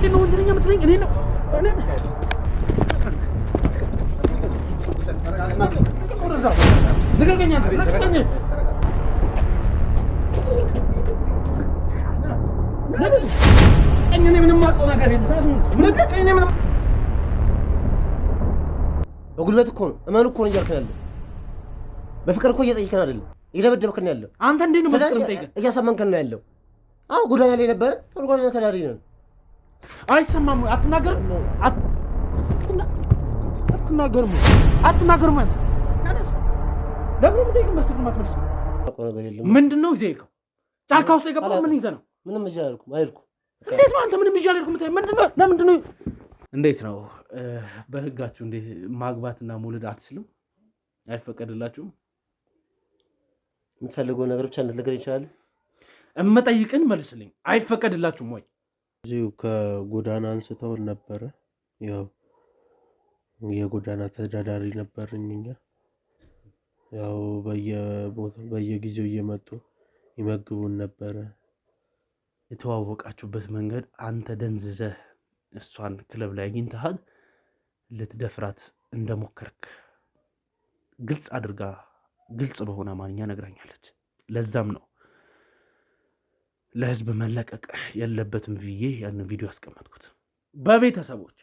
ነው ወንጀለኛ የምትለኝ? እኔ ነው በጉልበት እኮ ነው እመኑ እኮ ነው እያልከን ያለው። በፍቅር እኮ እየጠየቅን አይደለም፣ እየደበደብክን ነው ያለው። አንተ እንዴት ነው በፍቅር የምጠይቅህ? እያሳመንከን ነው ያለው። አዎ ጎዳና ላይ ነበር፣ ጎዳና ተዳሪ ነን። አይሰማም። አትናገርም አትናገርም። ለምን የምጠይቅህ መስሎህ ማትመልስ? ምንድን ነው ይዘህ የሄድከው? ጫካ ውስጥ የገባው ምን ይዘህ ነው? ምንም ይዤ አልሄድኩም። አይሄድኩም። እንዴት ነው አንተ ምንም ይዤ አልሄድኩም የምትለኝ? ምንድን ነው? ለምንድን ነው? እንዴት ነው በህጋችሁ እንዴት ማግባትና መውለድ አትችሉም? አይፈቀድላችሁም? የምትፈልገው ነገር ብቻ እንድትነግረኝ ይችላል። እምጠይቅን መልስልኝ። አይፈቀድላችሁም ወይ? እዚሁ ከጎዳና አንስተውን ነበረ። ያው የጎዳና ተዳዳሪ ነበርን እኛ። ያው በየጊዜው እየመጡ ይመግቡን ነበረ። የተዋወቃችሁበት መንገድ አንተ ደንዝዘህ እሷን ክለብ ላይ አግኝተሃል፣ ልትደፍራት እንደሞከርክ ግልጽ በሆነ አማርኛ ነግራኛለች። ለዛም ነው ለህዝብ መለቀቅ የለበትም ብዬ ያንን ቪዲዮ ያስቀመጥኩት። በቤተሰቦች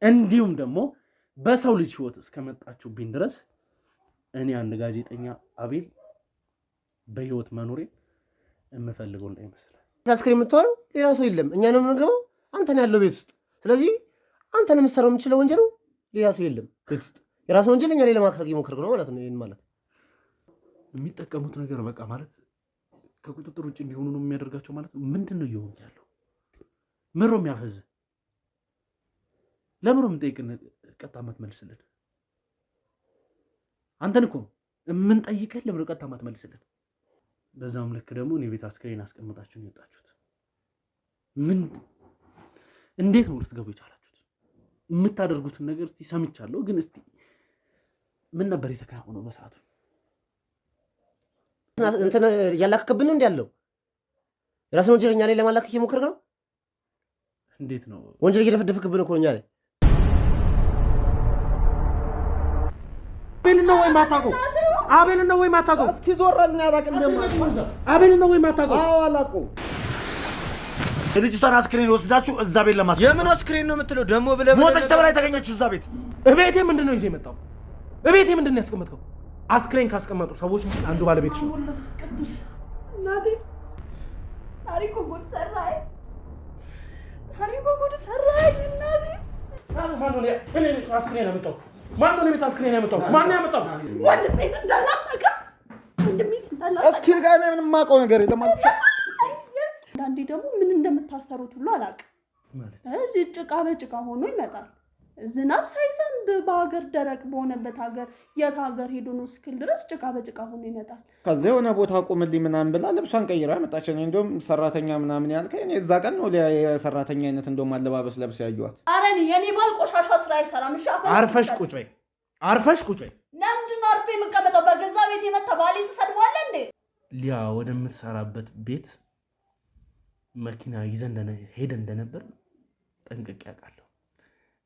እንዲሁም ደግሞ በሰው ልጅ ህይወት እስከመጣችሁብኝ ድረስ እኔ አንድ ጋዜጠኛ አቤል በህይወት መኖሬ የምፈልገው እንዳይመስል። አስክሬን የምትሆነው ሌላ ሰው የለም፣ እኛ ነው የምንገባው። አንተ ነው ያለው ቤት ውስጥ። ስለዚህ አንተ ነው የምትሰራው የምችለው ወንጀሉ፣ ሌላ ሰው የለም ቤት ውስጥ። የራስን ወንጀል እኛ ላይ ለማክረግ እየሞከርክ ነው ማለት ነው። ይሄን ማለት የሚጠቀሙት ነገር በቃ ማለት ከቁጥጥር ውጭ እንዲሆኑ ነው የሚያደርጋቸው ማለት ነው። ምንድን ነው እየሆነ ያለው? ምሮ የሚያፈዝ ለምሮ የምንጠይቅን ቀጥታ ማትመልስልን አንተን እኮ የምንጠይቅህ ለምሮ ቀጥታ ማትመልስልን። በዛም ልክ ደግሞ እኔ ቤት አስክሬን አስቀምጣችሁ ነው የወጣችሁት። እንዴት ነው ልትገቡ የቻላችሁት? የምታደርጉትን ነገር እስቲ ሰምቻለሁ፣ ግን እስቲ ምን ነበር የተከናወነው በሰዓቱ? እንትን ያላከከብን እንዴ ያለው የራስን ወንጀል እኛ ላይ ለማላከክ እየሞከርክ ነው። እንዴት ነው ወንጀል እየደፈደፍክብን እኮ እኛ ላይ። አቤል ነው ወይ ማታውቀው? እስኪ ዞርልና ያላቅም ደማ አቤል ነው ወይ ማታውቀው? አዎ አላውቀውም። የልጅቷን አስክሬን ወስዳችሁ እዛ ቤት ለማስቀመጥ። የምን አስክሬን ነው የምትለው? ደሞ ብለህ ሞተች ተብላ የተገኘችው እዛ ቤት። እቤቴ ምንድን ነው ይዘህ የመጣው? እቤቴ ምንድን ነው ያስቀመጥከው? አስክሬን ካስቀመጡ ሰዎች አንዱ ባለቤትሽ ነው። ወለፈስ ቅዱስ እናቴ ታሪኩ ጉድ ሰራይ። እናቴ ማን ነው እኔ አስክሬን ያመጣው? ማን ነው አስክሬን ያመጣው? ማን ነው ያመጣው? ወንድሜ እንዳላጠቀ እስኪ ጋር ነው ምንም የማውቀው ነገር የለም። አንዳንዴ ደግሞ ምን እንደምታሰሩት ሁሉ አላውቅም። ማለት ጭቃ በጭቃ ሆኖ ይመጣል። ዝናብ ሳይዘንብ በሀገር ደረቅ በሆነበት ሀገር የት ሀገር ሄዶ ነው እስክል ድረስ ጭቃ በጭቃ ሆኖ ይመጣል። ከዛ የሆነ ቦታ ቁምልኝ ምናምን ብላ ልብሷን ቀይራ መጣች። እንደውም ሰራተኛ ምናምን ያልከኝ እኔ እዛ ቀን ነው የሰራተኛ አይነት እንደውም አለባበስ ለብሳ ያዩዋት። ኧረ እኔ የኔ ባል ቆሻሻ ስራ አይሰራም። እሺ አርፈሽ ቁጭ በይ። ለምንድን ነው አርፌ የምቀመጠው? በገዛ ቤት የመጣ ባሌን ትሰድበዋለህ እንዴ? ሊያ ወደምትሰራበት ቤት መኪና ይዘን ሄደ እንደነበር ጠንቅቄ አውቃለሁ።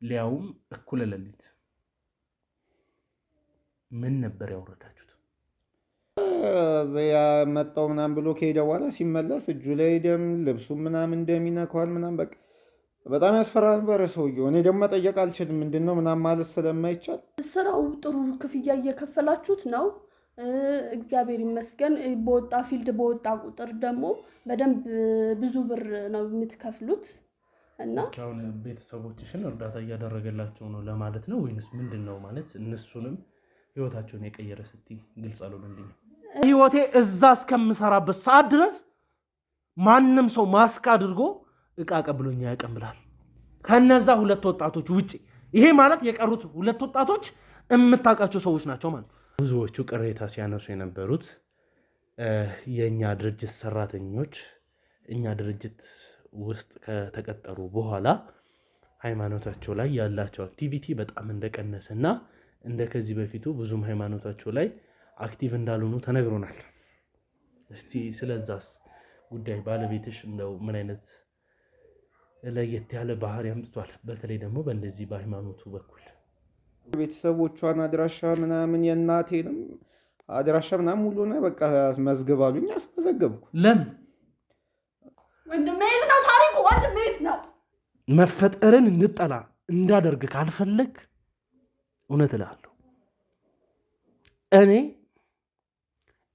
ሊያውም እኩለ ሌሊት። ምን ነበር ያወረዳችሁት? ያ መጣው ምናምን ብሎ ከሄደ በኋላ ሲመለስ እጁ ላይ ደም፣ ልብሱ ምናምን እንደሚነካዋል ምናምን በቃ በጣም ያስፈራ ነበር ሰውየው። እኔ ደግሞ መጠየቅ አልችልም ምንድነው ምናምን ማለት ስለማይቻል። ስራው ጥሩ ክፍያ እየከፈላችሁት ነው? እግዚአብሔር ይመስገን። በወጣ ፊልድ በወጣ ቁጥር ደግሞ በደንብ ብዙ ብር ነው የምትከፍሉት። እና አሁን ቤተሰቦችሽን እርዳታ እያደረገላቸው ነው ለማለት ነው ወይንስ ምንድነው? ማለት እነሱንም ህይወታቸውን የቀየረ ስትይ ግልጽ አልሆነልኝም። ህይወቴ እዛ እስከምሰራበት ሰዓት ድረስ ማንም ሰው ማስክ አድርጎ እቃ ቀብሎኛ ያቀብላል ከነዛ ሁለት ወጣቶች ውጪ። ይሄ ማለት የቀሩት ሁለት ወጣቶች የምታውቃቸው ሰዎች ናቸው ማለት ነው። ብዙዎቹ ቅሬታ ሲያነሱ የነበሩት የኛ ድርጅት ሰራተኞች እኛ ድርጅት ውስጥ ከተቀጠሩ በኋላ ሃይማኖታቸው ላይ ያላቸው አክቲቪቲ በጣም እንደቀነሰና እንደ ከዚህ በፊቱ ብዙም ሃይማኖታቸው ላይ አክቲቭ እንዳልሆኑ ተነግሮናል። እስቲ ስለዛስ ጉዳይ ባለቤትሽ እንደው ምን አይነት ለየት ያለ ባህሪ አምጥቷል። በተለይ ደግሞ በእንደዚህ በሃይማኖቱ በኩል ቤተሰቦቿን አድራሻ ምናምን የእናቴንም አድራሻ ምናምን ሙሉ ነው በቃ መዝግብ አሉኝ። አስመዘገብኩ። ለምን ወንድሜ የት ነው ታሪኩ? ወንድሜ የት ነው? መፈጠርን እንድጠላ እንዳደርግ ካልፈለግ እውነት እልሃለሁ እኔ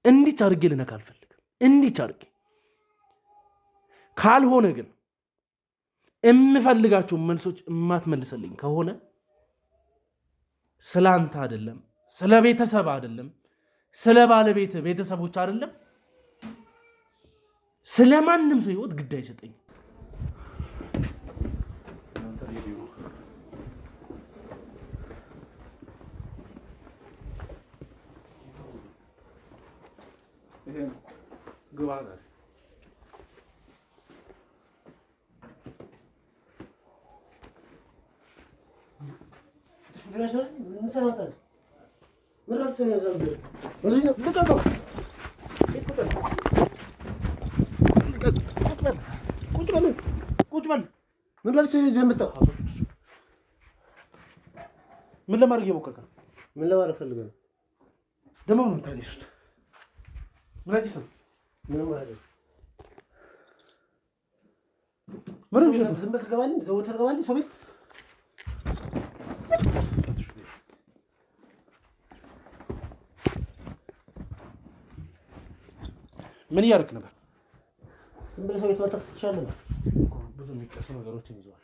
እንዲች አድርጌ ልነካ አልፈልግም። እንዲች አድርጌ ካልሆነ ግን የምፈልጋቸው መልሶች የማትመልስልኝ ከሆነ ስለ አንተ አይደለም፣ ስለ ቤተሰብ አይደለም፣ ስለ ባለቤት ቤተሰቦች አይደለም፣ ስለ ማንም ሰው ህይወት ግድ አይሰጠኝም። ምን ለማድረግ እየሞከርክ ነው? ምን ለማድረግ ፈልገህ ነው? ደግሞ ምን ታዲያሱት? ምን አዲስ ነው? ምንም አይደለም። ምንም ዝም ብለህ ትገባለህ፣ ዘውተህ ትገባለህ ሰው ቤት። ምን እያደረክ ነበር? ዝም ብለህ ሰው ቤት መጣህ ትችላለህ። ብዙ የሚቀሱ ነገሮችን ይዘዋል።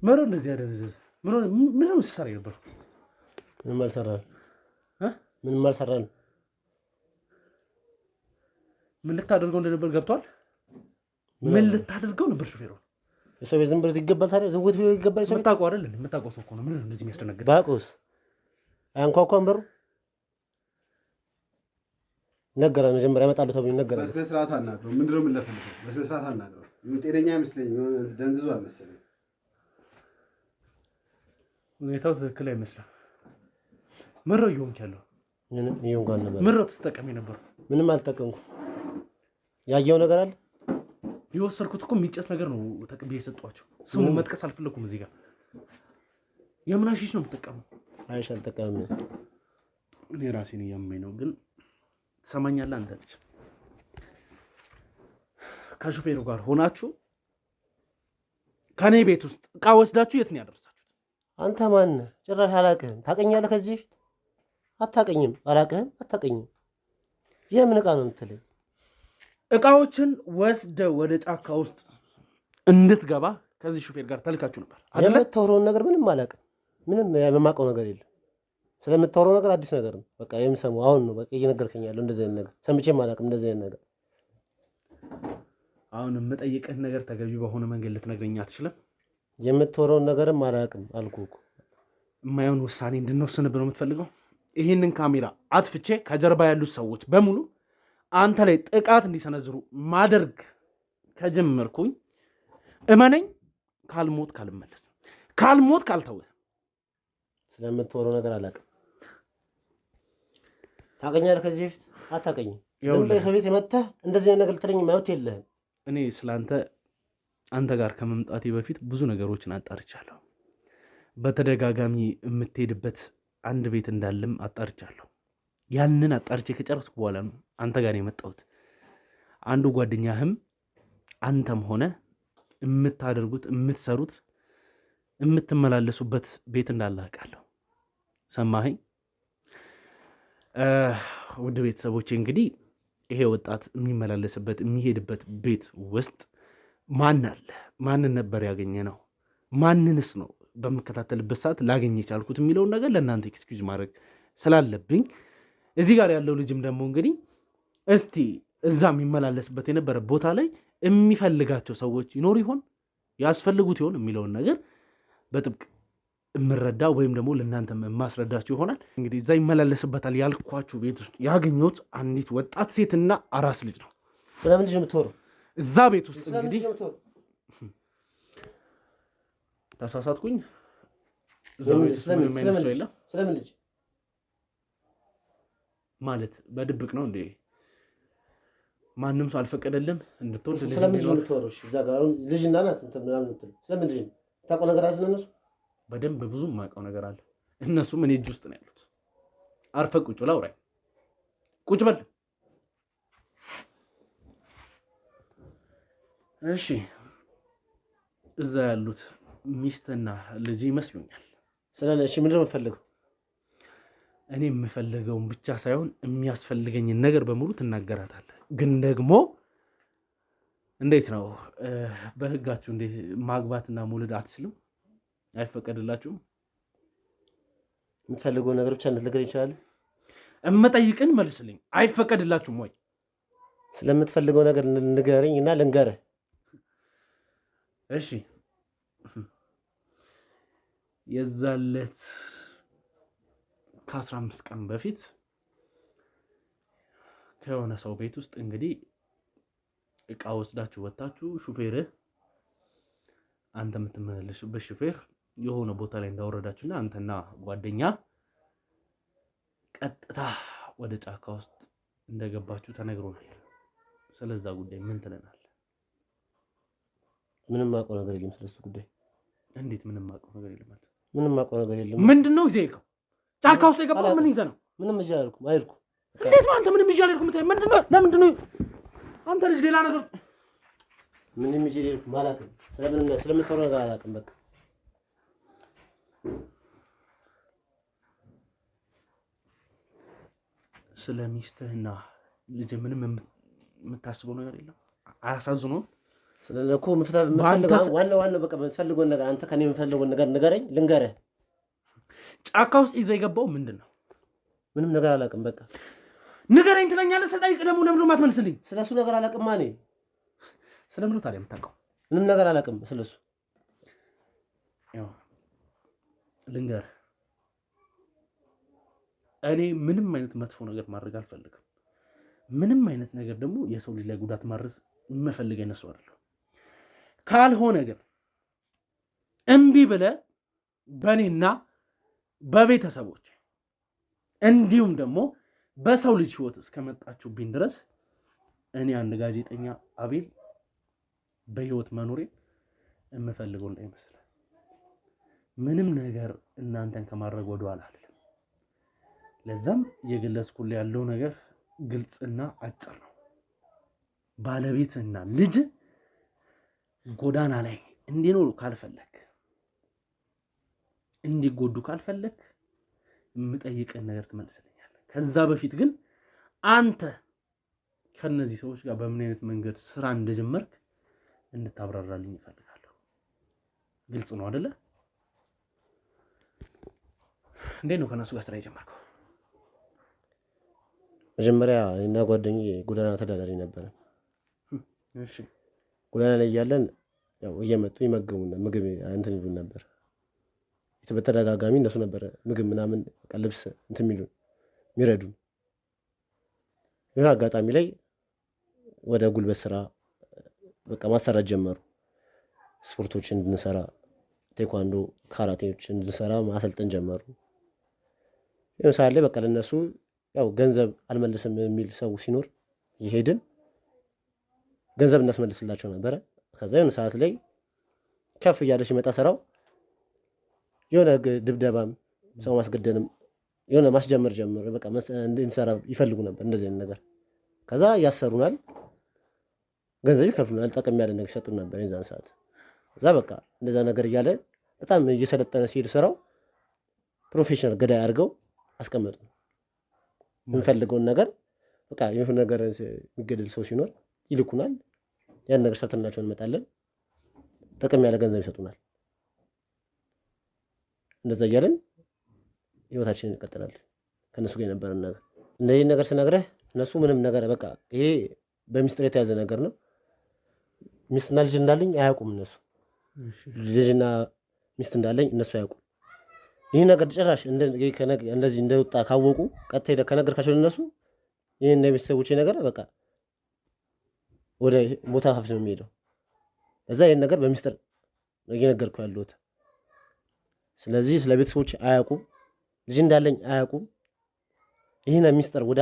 ምሮ እንደዚህ ያደረዘ ምን ነው ሲሰራ ነበር? ምንም አልሰራንም። ምንም አልሰራንም። ምን ልታደርገው እንደነበር ገብቷል? ምን ልታደርገው ነበር? ሹፌሩ የሰው ቤት ዝም ብለህ ይገባል። ታዲያ ዝውውት ቢሆን ይገባል። ሰው የምታውቀው አይደል? የምታውቀው ሰው እኮ ነው። ምን ነው እንደዚህ የሚያስደነግጥ? ባቆስ አያንኳኳም በሩ ነገራ መጀመሪያ እመጣለሁ ተብሎ ነገራ። በስነ ስርዓት አናግረው። ምንድነው የምንለፈልፈው? በስነ ስርዓት አናግረው። ጤነኛ አይመስለኝም። ደንዝዟል መሰለኝ። ሁኔታው ትክክል አይመስልም። ምነው እየሆንክ ያለው? ምንም እየሆንኩ አልነበረም። ምነው ትጠቀም ነበር? ምንም አልጠቀምኩም። ያየው ነገር አለ። የወሰድኩት እኮ የሚጨስ ነገር ነው ተቀብዬ የሰጧቸው። ስሙን መጥቀስ አልፈለኩም እዚህ ጋር። የምን አሺሽ ነው የምትጠቀመው? አይሽ አልጠቀምም። እኔ ራሴን እያመመኝ ነው። ግን ትሰማኛለህ አንተ ልጅ፣ ከሹፌሩ ጋር ሆናችሁ ከኔ ቤት ውስጥ እቃ ወስዳችሁ የት ነው ያደረሳችሁት? አንተ ማን ነህ? ጭራሽ አላውቅህም። ታውቀኛለህ? ከዚህ በፊት አታውቀኝም። አላውቅህም፣ አታውቀኝም። የምን እቃ ነው የምትለኝ? እቃዎችን ወስደህ ወደ ጫካ ውስጥ እንድትገባ ከዚህ ሹፌር ጋር ተልካችሁ ነበር አይደል? የምታወራውን ነገር ምንም አላውቅም። ምንም የማውቀው ነገር የለም። ስለምታወራው ነገር አዲስ ነገር ነው። በቃ የምሰማው አሁን ነው። በቃ እየነገርከኝ ያለው እንደዚህ አይነት ነገር ሰምቼም አላውቅም። እንደዚህ አይነት ነገር አሁን የምጠይቅህ ነገር ተገቢ በሆነ መንገድ ልትነግረኝ አትችልም? የምታወራውን ነገርም አላውቅም አልኩህ እኮ። የማይሆን ውሳኔ እንድንወስንብህ ነው የምትፈልገው? ይህንን ካሜራ አጥፍቼ ከጀርባ ያሉት ሰዎች በሙሉ አንተ ላይ ጥቃት እንዲሰነዝሩ ማደርግ ከጀመርኩኝ እመነኝ፣ ካልሞት ካልመለስ፣ ካልሞት ካልተውህ። ስለምታወራው ነገር አላውቅም። ታውቀኛለህ? ከዚህ በፊት አታውቀኝም። ዝም ብለህ ሰው ቤት የመጣህ እንደዚህ አይነት ነገር ልትለኝ መብት የለህም። እኔ ስለአንተ አንተ ጋር ከመምጣቴ በፊት ብዙ ነገሮችን አጣርቻለሁ። በተደጋጋሚ የምትሄድበት አንድ ቤት እንዳለም አጣርቻለሁ። ያንን አጣርቼ ከጨረስኩ በኋላ ነው አንተ ጋር የመጣሁት። አንዱ ጓደኛህም አንተም ሆነ የምታደርጉት የምትሰሩት የምትመላለሱበት ቤት እንዳለ አውቃለሁ። ሰማኸኝ? ውድ ቤተሰቦቼ እንግዲህ ይሄ ወጣት የሚመላለስበት የሚሄድበት ቤት ውስጥ ማን አለ? ማንን ነበር ያገኘ ነው? ማንንስ ነው በምከታተልበት ሰዓት ላገኝ የቻልኩት የሚለውን ነገር ለእናንተ ኤክስኪውዝ ማድረግ ስላለብኝ እዚህ ጋር ያለው ልጅም ደግሞ እንግዲህ እስቲ እዛ የሚመላለስበት የነበረ ቦታ ላይ የሚፈልጋቸው ሰዎች ይኖር ይሆን ያስፈልጉት ይሆን የሚለውን ነገር በጥብቅ የምረዳ ወይም ደግሞ ለእናንተ የማስረዳችሁ ይሆናል። እንግዲህ እዛ ይመላለስበታል ያልኳችሁ ቤት ውስጥ ያገኘሁት አንዲት ወጣት ሴትና አራስ ልጅ ነው። ስለምን ልጅ የምትወሩ እዛ ቤት ውስጥ እንግዲህ ተሳሳትኩኝ። ስለምን ልጅ ማለት በድብቅ ነው እንዴ ማንም ሰው አልፈቀደልም እንድትወልድ ልጅ ስለምን ልጅ የምትወረው? እዛ ጋር አሁን ልጅና ናት እንትን ምናምን እንትን ስለምን ልጅ ታውቀው ነገር አለ ስለነሱ? በደንብ ብዙ የማውቀው ነገር አለ። እነሱም እኔ እጅ ውስጥ ነው ያሉት። አርፈህ ቁጭ ብላ አውራኝ። ቁጭ በል። እሺ እዛ ያሉት ሚስትና ልጅ ይመስሉኛል። ስለዚህ እሺ ምንድን ነው የምፈልገው? እኔ የምፈልገውን ብቻ ሳይሆን የሚያስፈልገኝን ነገር በሙሉ ትናገራታለህ። ግን ደግሞ እንዴት ነው በህጋችሁ እንዴት ማግባትና መውለድ አትችሉም? አይፈቀድላችሁም? የምትፈልገው ነገር ብቻ እንድትነግረኝ ይችላል? እመጠይቅን መልስልኝ። አይፈቀድላችሁም ወይ? ስለምትፈልገው ነገር ንገረኝ እና ልንገርህ። እሺ የዛለት ከ15 ቀን በፊት ከሆነ ሰው ቤት ውስጥ እንግዲህ እቃ ወስዳችሁ ወጣችሁ፣ ሹፌርህ አንተ የምትመለስበት ሹፌር የሆነ ቦታ ላይ እንዳወረዳችሁና አንተና ጓደኛ ቀጥታ ወደ ጫካ ውስጥ እንደገባችሁ ተነግሮናል። ስለዛ ጉዳይ ምን ትለናለህ? ምንም ማውቀው ነገር የለም ስለሱ ጉዳይ። እንዴት ምንም ማውቀው ነገር የለም ማለት? ምንም ማውቀው ነገር የለም። ምንድነው ይዘህ የሄድከው? ጫካ ውስጥ የገባው ምን ይዘህ ነው? ምንም ይዤ አልሄድኩም። አይሄድኩም። እንዴት ነው አንተ ምንም ይዤ አልሄድኩም የምትለኝ? ምንድነው? ለምንድነው አንተ ልጅ ሌላ ነገር ምንም ይዤ አልሄድኩም ማለት ነው? ስለምታወራው ነገር አላውቅም። በቃ ስለ ሚስትህና ልጅ ምንም የምታስበው ነገር የለም? አያሳዝኑም? ስለለኮ ዋናው በቃ የምትፈልገውን ነገር አንተ ከኔ የምፈልገውን ነገር ንገረኝ፣ ልንገርህ። ጫካ ውስጥ ይዘህ የገባው ምንድን ነው? ምንም ነገር አላውቅም። በቃ ንገረኝ ትለኛለህ። ስጠይቅ ደግሞ ለምንድን ነው የማትመልስልኝ? ስለሱ ነገር አላውቅም። እኔ ስለምንድን ነው ታዲያ የምታውቀው? ምንም ነገር አላውቅም ስለሱ። ያው ልንገርህ፣ እኔ ምንም አይነት መጥፎ ነገር ማድረግ አልፈልግም። ምንም አይነት ነገር ደግሞ የሰው ልጅ ላይ ጉዳት ማድረስ የምፈልግ አይነት ሰው አይደለሁ። ካልሆነ ግን እምቢ ብለህ በእኔና በቤተሰቦች እንዲሁም ደግሞ በሰው ልጅ ህይወት እስከመጣችሁብኝ ድረስ እኔ አንድ ጋዜጠኛ አቤል በህይወት መኖሬ የምፈልገው እንዳይመስል ምንም ነገር እናንተን ከማድረግ ወደኋላ አልልም። ለዛም የገለጽኩልህ ያለው ነገር ግልጽና አጭር ነው። ባለቤትና ልጅ ጎዳና ላይ እንዲኖሩ ካልፈለክ፣ እንዲጎዱ ካልፈለክ የምጠይቅን ነገር ትመልስልኛለህ። ከዛ በፊት ግን አንተ ከነዚህ ሰዎች ጋር በምን አይነት መንገድ ስራ እንደጀመርክ እንድታብራራልኝ እፈልጋለሁ። ግልጽ ነው አይደለ? እንዴት ነው ከነሱ ጋር ስራ የጀመርከው? መጀመሪያ እና ጓደኛዬ ጎዳና ተዳዳሪ ነበረ። እሺ ጎዳና ላይ እያለን ያው እየመጡ ይመገቡና ምግብ እንትን ይሉን ነበር። በተደጋጋሚ እነሱ ነበረ ምግብ ምናምን በቃ ልብስ እንትን የሚረዱን። ይህ አጋጣሚ ላይ ወደ ጉልበት ስራ በቃ ማሰራት ጀመሩ። ስፖርቶችን እንድንሰራ፣ ቴኳንዶ፣ ካራቴዎችን እንድንሰራ ማሰልጠን ጀመሩ። ይሄን ሰዓት ላይ በቃ ለነሱ ያው ገንዘብ አልመልስም የሚል ሰው ሲኖር ይሄድን ገንዘብ እናስመልስላቸው ነበረ። ከዛ የሆነ ሰዓት ላይ ከፍ እያለ ሲመጣ ስራው የሆነ ድብደባም ሰው ማስገደልም የሆነ ማስጀመር ጀመረ። በቃ እንድንሰራ ይፈልጉ ነበር እንደዚህ አይነት ነገር። ከዛ ያሰሩናል፣ ገንዘብ ይከፍሉናል፣ ጠቀም ያለ ነገር ይሰጡን ነበር የዛን ሰዓት። ከዛ በቃ እንደዛ ነገር እያለ በጣም እየሰለጠነ ሲሄድ ስራው ፕሮፌሽናል ገዳይ አድርገው አስቀመጡ። የምንፈልገውን ነገር በቃ የሆነ ነገር የሚገድል ሰው ሲኖር ይልኩናል። ያን ነገር ሰርተንላቸው እንመጣለን። ጠቀም ያለ ገንዘብ ይሰጡናል። እንደዛ እያለን ህይወታችንን እንቀጥላለን። ከነሱ ጋር የነበረን ነገር እንደዚህ ነገር ስነግረህ እነሱ ምንም ነገር በቃ ይሄ በሚስጥር የተያዘ ነገር ነው። ሚስትና ልጅ እንዳለኝ አያውቁም እነሱ። ልጅና ሚስት እንዳለኝ እነሱ አያውቁም። ይህ ነገር ጭራሽ እንደዚህ እንደወጣ ካወቁ ቀጥታ ሄደህ ከነገርካቸው እነሱ ይህን የቤተሰቦቼ ነገር በቃ ወደ ሞት አፋፍ ነው የሚሄደው። እዛ ይህን ነገር በሚስጥር እየነገርኩህ ያለሁት። ስለዚህ ስለ ቤተሰቦቼ አያውቁም፣ ልጅ እንዳለኝ አያውቁም። ይህን ሚስጥር ወደ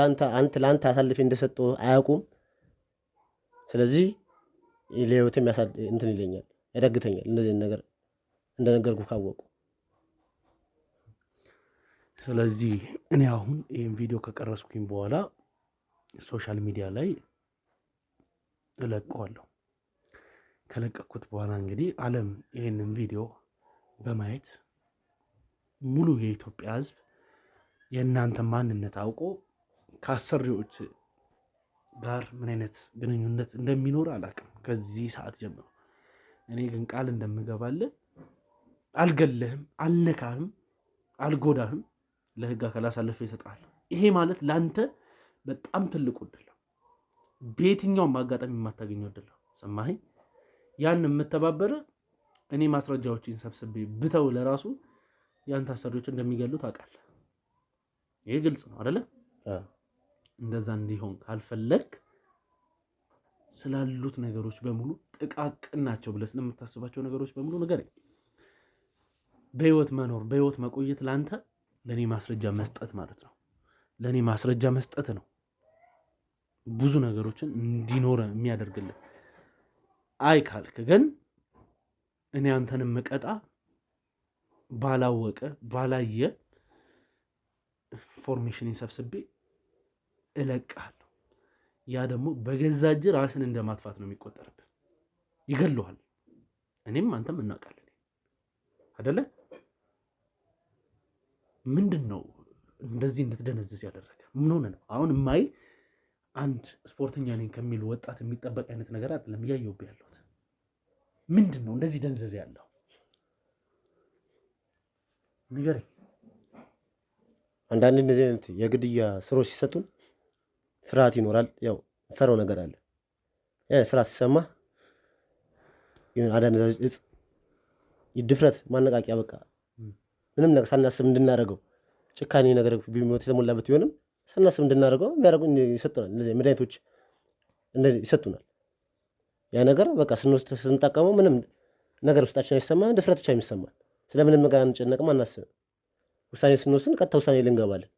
ለአንተ አሳልፌ እንደሰጠሁ አያውቁም። ስለዚህ ለህይወት እንትን ይለኛል ያዳግተኛል እንደዚህ ነገር እንደነገርኩ ካወቁ። ስለዚህ እኔ አሁን ይሄን ቪዲዮ ከቀረስኩኝ በኋላ ሶሻል ሚዲያ ላይ እለቀዋለሁ። ከለቀኩት በኋላ እንግዲህ ዓለም ይሄንን ቪዲዮ በማየት ሙሉ የኢትዮጵያ ህዝብ የእናንተ ማንነት አውቆ ከአሰሪዎች ጋር ምን አይነት ግንኙነት እንደሚኖር አላውቅም ከዚህ ሰዓት ጀምሮ። እኔ ግን ቃል እንደምገባልህ አልገልህም፣ አልነካህም፣ አልጎዳህም፣ ለህግ አካል አሳልፌ እሰጥሃለሁ። ይሄ ማለት ለአንተ በጣም ትልቅ ዕድል ነው። በየትኛውም አጋጣሚ የማታገኘው ዕድል ነው። ሰማኸኝ? ያን የምተባበረ እኔ ማስረጃዎችን ሰብስቤ ብተው ለራሱ ያን አሰሪዎች እንደሚገሉ ታውቃለህ። ይሄ ግልጽ ነው አይደለ? እንደዛ እንዲሆን ካልፈለግ ስላሉት ነገሮች በሙሉ ጥቃቅን ናቸው ብለህ ስለምታስባቸው ነገሮች በሙሉ ንገረኝ። በህይወት መኖር በህይወት መቆየት ለአንተ ለኔ ማስረጃ መስጠት ማለት ነው። ለኔ ማስረጃ መስጠት ነው ብዙ ነገሮችን እንዲኖር የሚያደርግልህ። አይ ካልክ ግን እኔ አንተንም መቀጣ ባላወቀ ባላየ ኢንፎርሜሽንን ሰብስቤ እለቅሃለሁ። ያ ደግሞ በገዛ እጅ ራስን እንደማጥፋት ነው የሚቆጠርብህ። ይገለዋል። እኔም አንተም እናውቃለን አይደለ? ምንድነው እንደዚህ እንድትደነዝዝ ያደረገ? ምን ሆነ ነው? አሁን ማይ አንድ ስፖርተኛ ነኝ ከሚል ወጣት የሚጠበቅ አይነት ነገር አይደለም እያየሁብህ ያለሁት። ምንድነው እንደዚህ ደንዘዝ ያለው ንገረኝ። አንዳንድ እንደዚህ አይነት የግድያ ስሮች ሲሰጡን ፍርሃት ይኖራል። ያው ፈረው ነገር አለ። ያ ፍርሃት ሲሰማ ይሁን አዳነዛዥ እጽ ይድፍረት ማነቃቂያ በቃ ምንም ነገር ሳናስብ እንድናደርገው ጭካኔ ነገር ቢሞት የተሞላበት ቢሆንም ሳናስብ እንድናደርገው የሚያደርጉን ይሰጡናል። እንደዚህ መድኃኒቶች እንደዚህ ይሰጡናል። ያ ነገር በቃ ስንጠቀመው ምንም ነገር ውስጣችን አይሰማም፣ ድፍረት ብቻ የሚሰማን። ስለምንም ነገር አንጨነቅም፣ አናስብም። ውሳኔ ስንወስን ቀጥታ ውሳኔ ልንገባለን።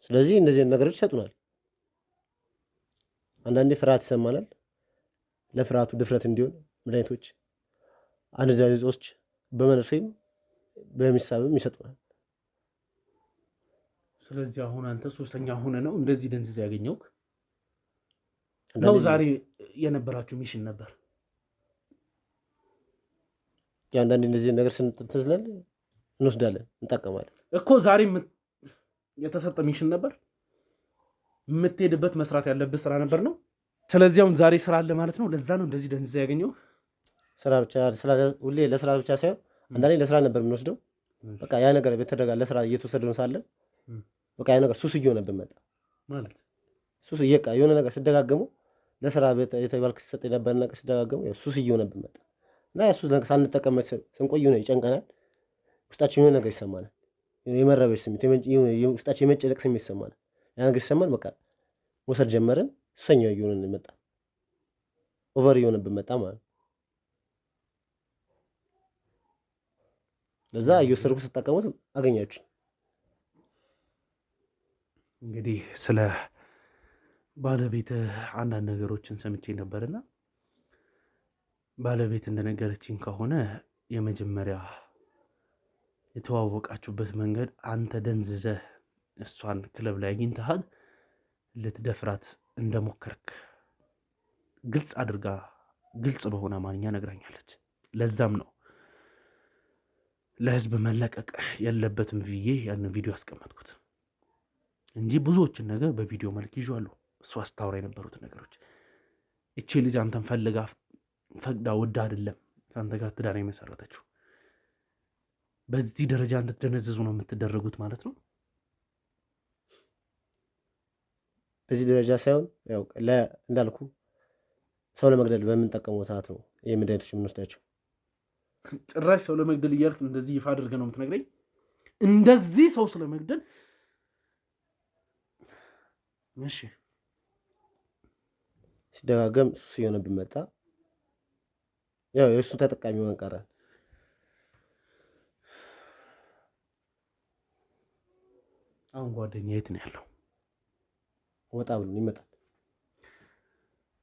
ስለዚህ እንደዚህ ነገሮች ይሰጡናል። አንዳንዴ ፍርሃት ይሰማናል። ለፍርሃቱ ድፍረት እንዲሆን መድኃኒቶች አደንዛዥ እጾች በመርፌም በሚሳብም ይሰጡናል። ስለዚህ አሁን አንተ ሶስተኛ ሆነ ነው እንደዚህ ደንዝዝ ያገኘውክ ነው? ዛሬ የነበራችሁ ሚሽን ነበር? አንዳንዴ እንደዚህ ነገር ስንተዝላል እንወስዳለን፣ እንጠቀማለን እኮ። ዛሬ የተሰጠ ሚሽን ነበር፣ የምትሄድበት መስራት ያለብህ ስራ ነበር ነው። ስለዚህ አሁን ዛሬ ስራ አለ ማለት ነው። ለዛ ነው እንደዚህ ደንዝዝ ያገኘው። ስራ ብቻ ሁሌ ለስራ ብቻ ሳይሆን አንዳንዴ ለስራ ነበር የምንወስደው። በቃ ያ ነገር በተደጋጋሚ ለስራ እየተወሰደን ሳለ በቃ ያ ነገር ሱስ እየሆነብን መጣ ማለት። ሱስ የሆነ ነገር ሲደጋገመው ለስራ የተባልክ ሲሰጥ የነበረ ነገር ሲደጋገመው ሱስ እየሆነብን መጣ እና ያ ሱስ ነገር ሳንጠቀምበት ስንቆይ ነው ይጨንቀናል። ውስጣችን የሆነ ነገር ይሰማናል፣ የመረበሽ ስሜት፣ ውስጣችን የመጨነቅ ስሜት ይሰማናል። ያ ነገር ሲሰማን በቃ መውሰድ ጀመርን። ሱሰኛው እየሆነን መጣ፣ ኦቨር እየሆነብን መጣ ማለት ነው። ለዛ እየወሰድኩ ስጠቀሙት አገኛችሁ። እንግዲህ ስለ ባለቤት አንዳንድ ነገሮችን ሰምቼ ነበርና ባለቤት እንደነገረችኝ ከሆነ የመጀመሪያ የተዋወቃችሁበት መንገድ አንተ ደንዝዘህ እሷን ክለብ ላይ አግኝተሃል ልትደፍራት እንደሞከርክ ግልጽ አድርጋ ግልጽ በሆነ አማርኛ ነግራኛለች። ለዛም ነው ለህዝብ መለቀቅ የለበትም ብዬ ያንን ቪዲዮ ያስቀመጥኩት እንጂ ብዙዎችን ነገር በቪዲዮ መልክ ይዤዋለሁ። እሷ አስታውራ የነበሩት ነገሮች እቺ ልጅ አንተን ፈልጋ ፈቅዳ ወዳ አይደለም ከአንተ ጋር ትዳር የመሰረተችው። በዚህ ደረጃ እንድትደነዘዙ ነው የምትደረጉት ማለት ነው። በዚህ ደረጃ ሳይሆን ያው እንዳልኩ ሰው ለመግደል በምንጠቀመው ሰዓት ነው ይሄ መድኃኒቶች የምንወስዳቸው። ጭራሽ ሰው ለመግደል እያልክ እንደዚህ ይፋ አድርገህ ነው የምትነግረኝ? እንደዚህ ሰው ስለመግደል እሺ። ሲደጋገም ሱስ እየሆነብን መጣ። ያው የእሱን ተጠቃሚ ሆነን ቀረን። አሁን ጓደኛ የት ነው ያለው? ወጣ ብሎ ይመጣል።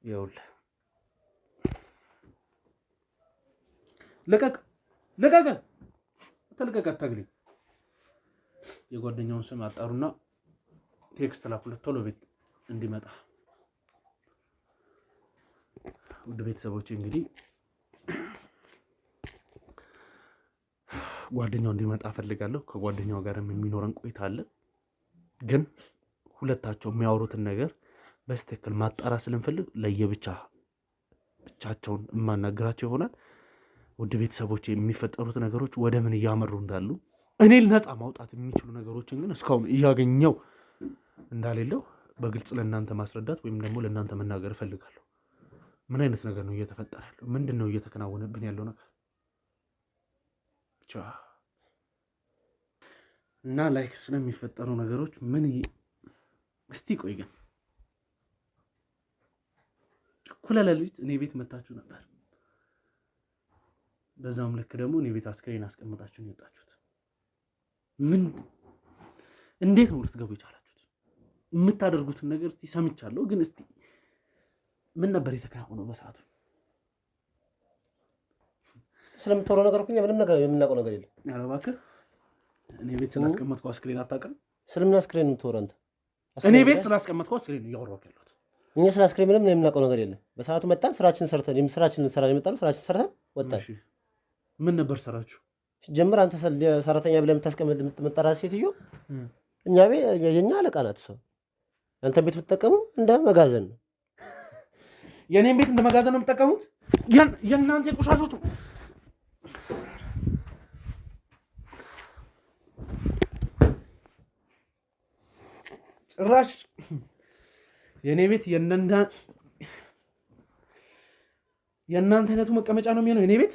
ይኸውልህ ልቀቅ ተልቀቅ አታግለኝ። የጓደኛውን ስም አጣሩና ቴክስት ላኩለት ቶሎ ቤት እንዲመጣ። ውድ ቤተሰቦቼ እንግዲህ ጓደኛው እንዲመጣ ፈልጋለሁ። ከጓደኛው ጋርም የሚኖረን ቆይታ አለ። ግን ሁለታቸው የሚያወሩትን ነገር በስትክክል ማጣራት ስለምፈልግ ብቻቸውን የማናገራቸው ይሆናል። ውድ ቤተሰቦቼ የሚፈጠሩት ነገሮች ወደ ምን እያመሩ እንዳሉ እኔን ነፃ ማውጣት የሚችሉ ነገሮችን ግን እስካሁን እያገኘው እንዳሌለው በግልጽ ለእናንተ ማስረዳት ወይም ደግሞ ለእናንተ መናገር እፈልጋለሁ። ምን አይነት ነገር ነው እየተፈጠረ ያለው? ምንድን ነው እየተከናወነብን ያለው ነገር ብቻ እና ላይክ ስለሚፈጠሩ ነገሮች ምን እስቲ ቆይ ግን እኩለ ሌሊት እኔ ቤት መታችሁ ነበር። በዛም ልክ ደግሞ እኔ ቤት አስክሬን አስቀምጣችሁ ነው የወጣችሁት። እንዴት ነው ልትገቡ የቻላችሁት? የምታደርጉትን ነገር እስቲ ሰምቻለሁ፣ ግን እስቲ ምን ነበር የተከናወነው በሰዓቱ? ስለምታወራው ነገር እኮ እኛ ምንም ነገር የምናውቀው ነገር የለም። ኧረ እባክህ እኔ ቤት ስላስቀመጥከው አስክሬን አታውቅም? ስለምን አስክሬን የምትወራ አንተ? እኔ ቤት ስላስቀመጥከው አስክሬን እያወራሁ ያለሁት። እኛ ስለ አስክሬን ምንም የምናውቀው ነገር የለም። በሰዓቱ መጣን፣ ስራችንን ሰርተን ስራችንን እንሰራለን የመጣነው ስራችንን ሰርተን ወጣን። ምን ነበር ስራችሁ? ጀምር አንተ ሰራተኛ ብለህ የምትመጣራ ሴትዮ እኛ ቤት የኛ አለቃ ናት እሷ። አንተ ቤት የምትጠቀሙ እንደ መጋዘን ነው። የኔን ቤት እንደ መጋዘን ነው የምትጠቀሙት? የእናንተ ቆሻሾቹ ጭራሽ የኔ ቤት የእናንተ አይነቱ መቀመጫ ነው የሚሆነው የኔ ቤት።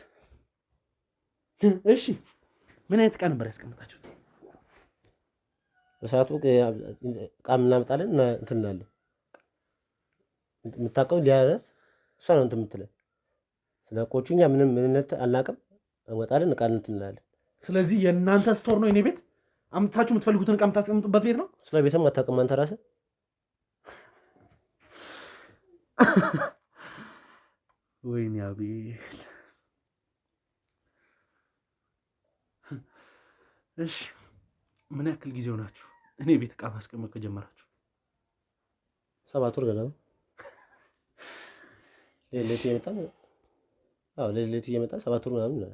እሺ ምን አይነት ዕቃ ነበር ያስቀምጣችሁት? በሰዓቱ ዕቃ እናመጣለን እና እንትን እንላለን። የምታውቀው ሊያረት እሷ ነው እንትን የምትለን። ስለ ዕቃዎቹ እኛ ምንም ምንነት አናውቅም። እንወጣለን ዕቃ እንትን እንላለን። ስለዚህ የእናንተ ስቶር ነው የኔ ቤት? አምጥታችሁ የምትፈልጉትን ዕቃ የምታስቀምጡበት ቤት ነው? ስለ ቤትም አታውቅም አንተ ራስህ። ወይኔ አቤል። እሺ ምን ያክል ጊዜ ሆናችሁ እኔ ቤት ዕቃ ማስቀመጥ ከጀመራችሁ? 7 ወር ገና ነው። ሌሊት እየመጣን ሌሊት እየመጣን 7 ወር ምናምን ነው።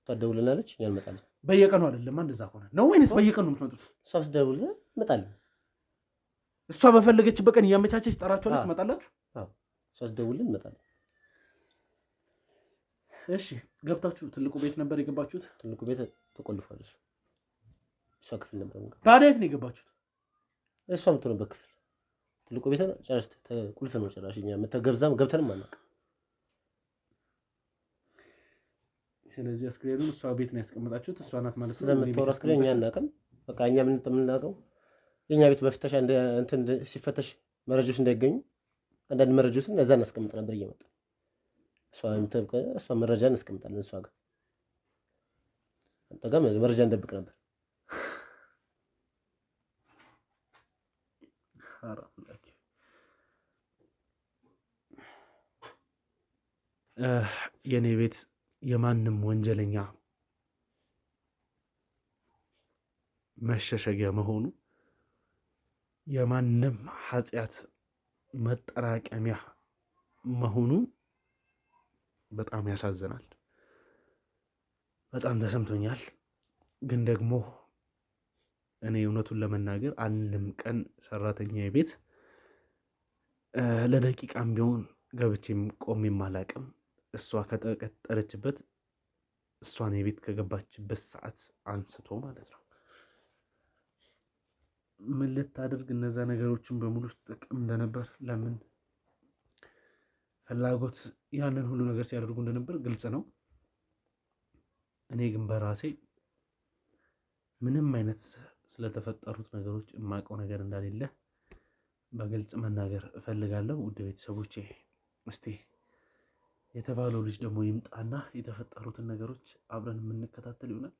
ታደውልናለች፣ እኛ እንመጣለን። በየቀኑ አይደለም እንደዛ ከሆነ ነው ወይንስ በየቀኑ የምትመጡት? እሷ ስትደውል እንመጣለን። እሷ በፈለገችበት ቀን እያመቻቸች ትጠራችኋለች፣ ትመጣላችሁ? አዎ እሷ ስትደውልን እንመጣለን። እሺ ገብታችሁ ትልቁ ቤት ነበር የገባችሁት? ትልቁ ቤት ተቆልፏል። እሷ ክፍል ነበር። ታዲያ የት ነው የገባችሁት? እሷ የምትሆንበት ክፍል ትልቁ ቤት ጨርስ ቁልፍ ነው ጭራሽ። እኛ ገብተንም አናውቅም። ስለዚህ አስክሬኑን እሷ ቤት ነው ያስቀመጣችሁት። እሷ ናት ማለት ነው። ስለምትወራ አስክሬን እኛ አናውቅም። በቃ እኛ የምናውቀው የኛ ቤት በፍተሻ እንትን ሲፈተሽ መረጃዎች እንዳይገኙ አንዳንድ መረጃዎችን እዛ እናስቀምጥ ነበር እየመጣ እሷ መረጃ እናስቀምጣለን። እሷ ጋር አንተ ጋር መረጃ እንደብቅ ነበር። የኔ ቤት የማንም ወንጀለኛ መሸሸጊያ መሆኑ የማንም ኃጢአት መጠራቀሚያ መሆኑ በጣም ያሳዝናል። በጣም ተሰምቶኛል። ግን ደግሞ እኔ እውነቱን ለመናገር አንድም ቀን ሰራተኛዬ ቤት ለደቂቃም ቢሆን ገብቼም ቆሜም አላውቅም። እሷ ከተቀጠረችበት እሷን የቤት ከገባችበት ሰዓት አንስቶ ማለት ነው። ምን ልታደርግ እነዛ ነገሮችን በሙሉ ስትጠቀም እንደነበር፣ ለምን ፍላጎት ያንን ሁሉ ነገር ሲያደርጉ እንደነበር ግልጽ ነው። እኔ ግን በራሴ ምንም አይነት ስለተፈጠሩት ነገሮች የማውቀው ነገር እንደሌለ በግልጽ መናገር እፈልጋለሁ። ውድ ቤተሰቦቼ እስቲ የተባለው ልጅ ደግሞ ይምጣና የተፈጠሩትን ነገሮች አብረን የምንከታተል ይሆናል።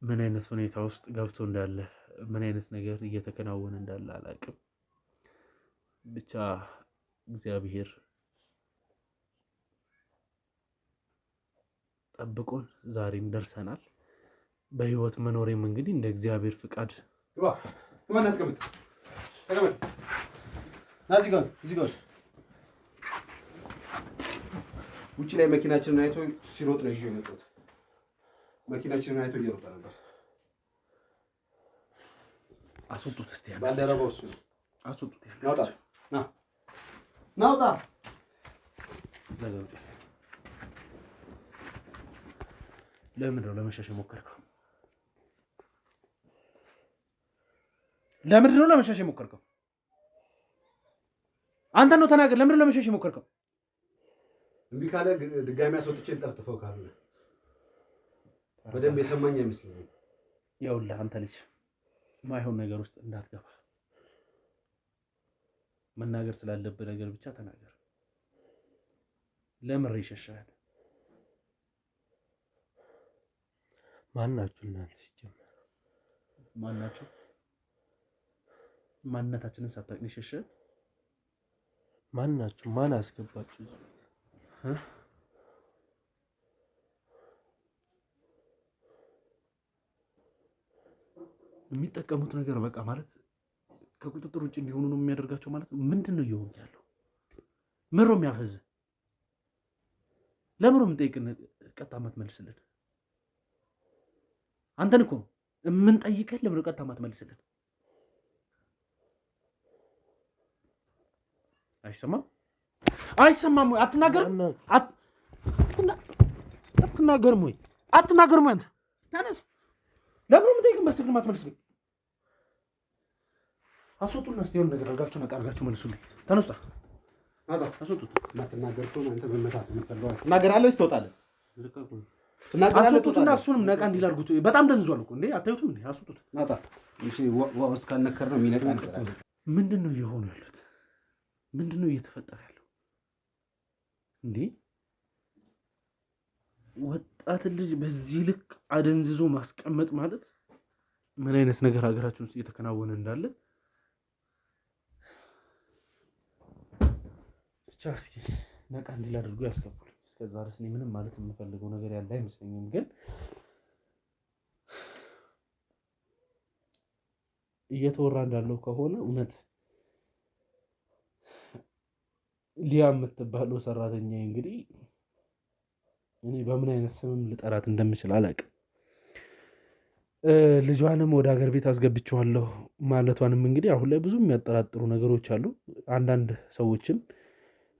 ምን አይነት ሁኔታ ውስጥ ገብቶ እንዳለ፣ ምን አይነት ነገር እየተከናወነ እንዳለ አላውቅም። ብቻ እግዚአብሔር ጠብቆን ዛሬም ደርሰናል። በህይወት መኖሬም እንግዲህ እንደ እግዚአብሔር ፍቃድ ውጭ ላይ መኪናችንን አይቶ ሲሮጥ ነው ይዤ የመጣሁት። መኪናችንን አይቶ እየሮጠ ነበር። አስወጡት እስቲ ያለ ባልደረባው እሱ ነው። አስወጡት ያለ ናውጣ ናውጣ ለምን ነው ለመሸሽ የሞከርከው? ለምንድን ነው ለመሸሽ የሞከርከው? አንተ ነው ተናገር። ለምንድን ነው ለመሸሽ የሞከርከው? እምቢ ካለ ድጋሚ አስወጥቼ ልጠፍጥፈው ካልሆነ በደንብ የሰማኝ አይመስለኝም። ይኸውልህ አንተ ልጅ ማይሆን ነገር ውስጥ እንዳትገባ። መናገር ስላለብህ ነገር ብቻ ተናገር። ለምን ይሸሻል? ማናችሁ እናንተ? ሲጀመር ማናችሁ? ማንነታችንን ሳታውቅ ነው የሸሸህ? ማናችሁ? ማን አስገባችሁ? የሚጠቀሙት ነገር በቃ ማለት ከቁጥጥር ውጭ እንዲሆኑ ነው የሚያደርጋቸው ማለት ነው። ምንድን ነው እየሆነ ያለው? ምሮ የሚያፈዝ ለምሮ የምንጠይቅን ቀጥታ ማትመልስልን አንተን እኮ የምንጠይቅህ ለምሮ ቀጥታ ማትመልስልን? አይሰማም ወይ? አትናገርም ወይ? አትናገርም ወይ? አንተ ተነስ። ለምን የምጠይቅህ መስልክ ማትመልስልኝ? አስወጡና እስቲ የሆነ ነገር አድርጋችሁ መልሱልኝ። ተነስታ አስወጡት። ማትናገር ከሆነ አንተ መመታት የምትፈልገው ትናገራለህ ወይስ ትወጣለህ? ልቀቁኝ። አስወጡትና እሱንም ነቃ እንዲል አድርጉት። በጣም ደንዝዟል እኮ እንዴ! አታዩትም እንዴ? አስወጡት። ናውጣ። እሺ ውስጥ ካልነከር ነው የሚነቃ ነገር አለ። ምንድን ነው እየሆኑ ያሉት? ምንድን ነው እየተፈጠረ ያለው እንዴ? ወጣት ልጅ በዚህ ልክ አደንዝዞ ማስቀመጥ ማለት ምን አይነት ነገር ሀገራችን ውስጥ እየተከናወነ እንዳለ ብቻ እስኪ ነቃ እንዲል አድርጎ ያስገቡልኝ። እስከዛ ድረስ እኔ ምንም ማለት የምፈልገው ነገር ያለ አይመስለኝም። ግን እየተወራ እንዳለው ከሆነ እውነት ሊያ የምትባለው ሰራተኛ እንግዲህ እኔ በምን አይነት ስምም ልጠራት እንደምችል አላውቅም። ልጇንም ወደ ሀገር ቤት አስገብቼዋለሁ ማለቷንም እንግዲህ አሁን ላይ ብዙ የሚያጠራጥሩ ነገሮች አሉ። አንዳንድ ሰዎችም